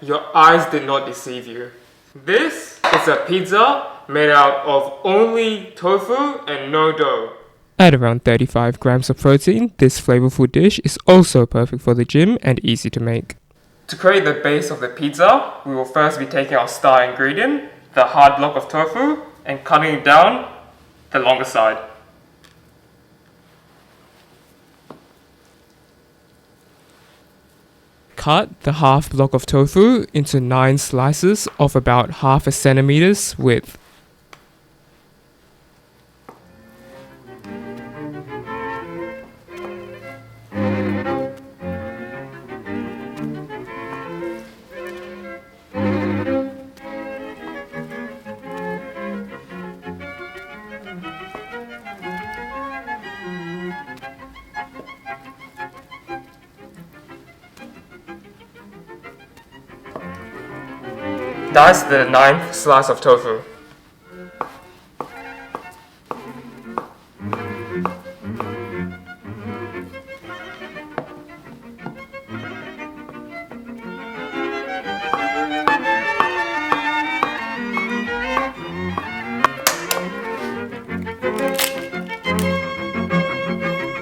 Your eyes did not deceive you. This is a pizza made out of only tofu and no dough. At around 35 grams of protein, this flavorful dish is also perfect for the gym and easy to make. To create the base of the pizza, we will first be taking our star ingredient, the hard block of tofu, and cutting it down the longer side. Cut the half block of tofu into 9 slices of about half a centimeter's width. Dice the 9th slice of tofu.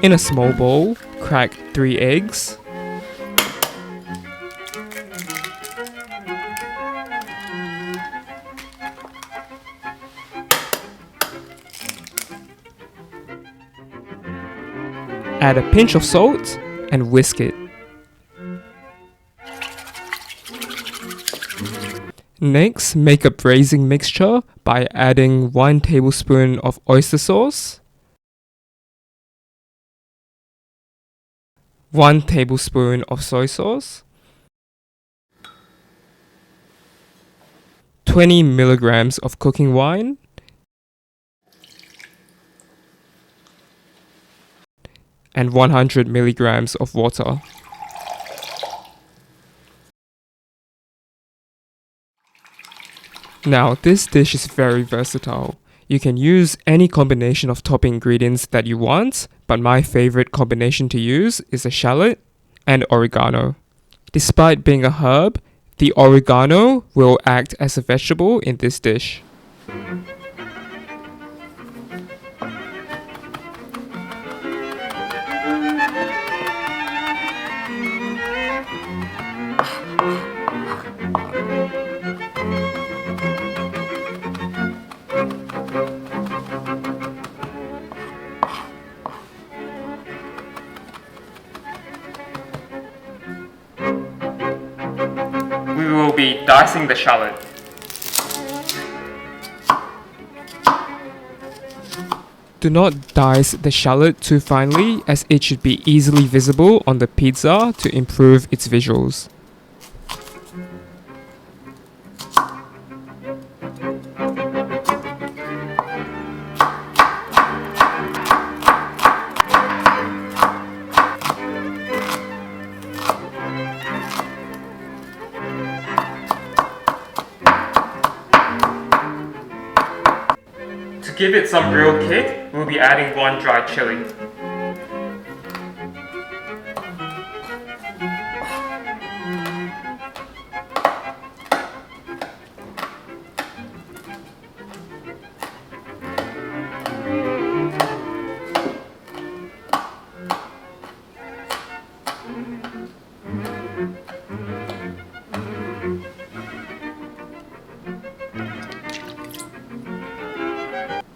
In a small bowl, crack 3 eggs. Add a pinch of salt and whisk it. Next, make a braising mixture by adding 1 tablespoon of oyster sauce, 1 tablespoon of soy sauce, 20 milligrams of cooking wine, and 100 milligrams of water. Now, this dish is very versatile. You can use any combination of topping ingredients that you want, but my favorite combination to use is a shallot and oregano. Despite being a herb, the oregano will act as a vegetable in this dish. We will be dicing the shallot. Do not dice the shallot too finely, as it should be easily visible on the pizza to improve its visuals. To give it some real kick, we'll be adding 1 dried chili.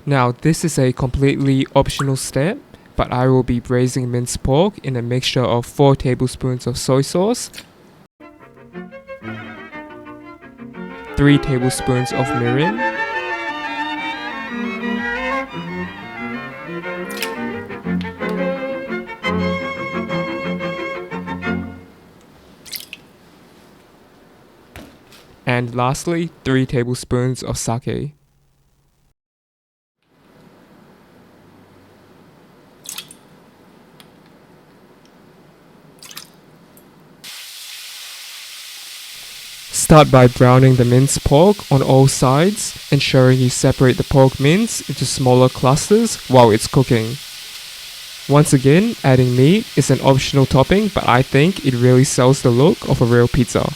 Now, this is a completely optional step, but I will be braising minced pork in a mixture of 4 tablespoons of soy sauce, 3 tablespoons of mirin, and lastly, 3 tablespoons of sake. Start by browning the minced pork on all sides, ensuring you separate the pork mince into smaller clusters while it's cooking. Once again, adding meat is an optional topping, but I think it really sells the look of a real pizza.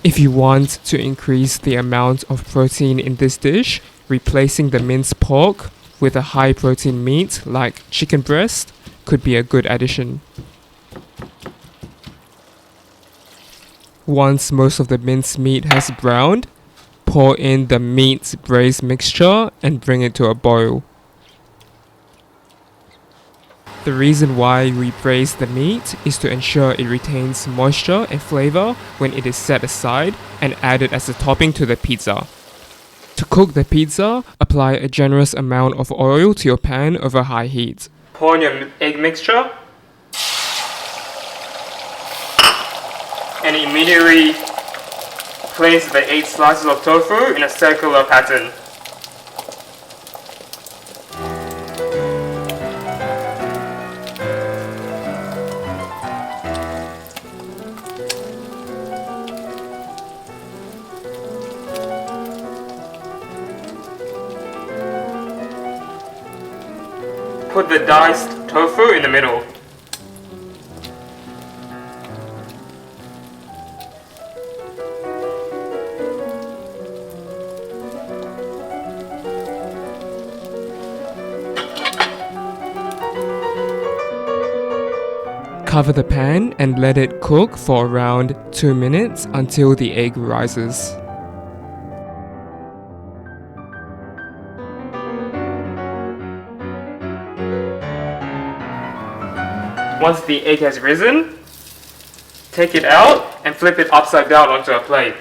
If you want to increase the amount of protein in this dish, replacing the minced pork with a high protein meat like chicken breast could be a good addition. Once most of the minced meat has browned, pour in the meat braised mixture and bring it to a boil. The reason why we braise the meat is to ensure it retains moisture and flavor when it is set aside and added as a topping to the pizza. To cook the pizza, apply a generous amount of oil to your pan over high heat. Pour in your egg mixture and immediately place the 8 slices of tofu in a circular pattern. Put the diced tofu in the middle. Cover the pan and let it cook for around 2 minutes until the egg rises. Once the egg has risen, take it out and flip it upside down onto a plate.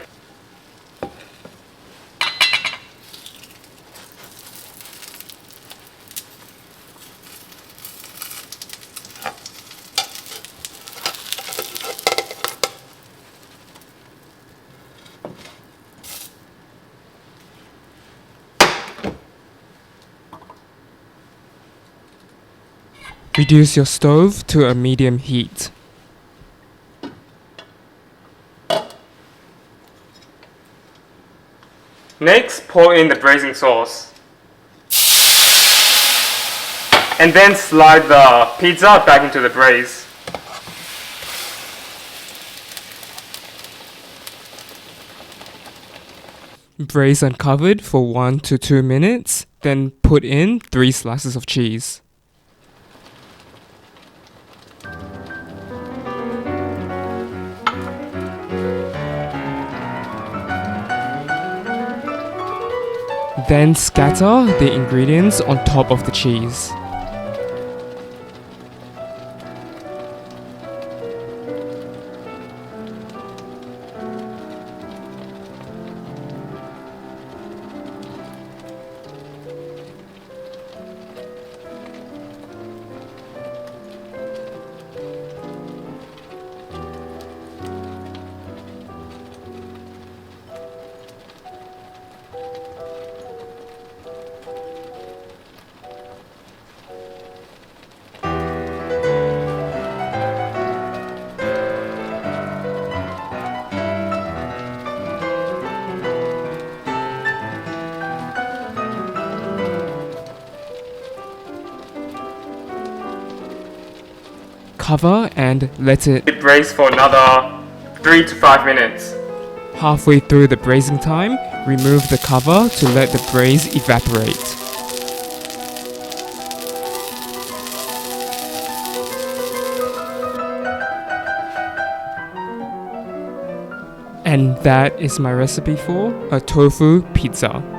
Reduce your stove to a medium heat. Next, pour in the braising sauce. And then slide the pizza back into the braise. Braise uncovered for 1 to 2 minutes, then put in 3 slices of cheese. Then scatter the ingredients on top of the cheese. Cover and let it Braise for another 3 to 5 minutes. halfway through the braising time, remove the cover to let the braise evaporate. And that is my recipe for a tofu pizza.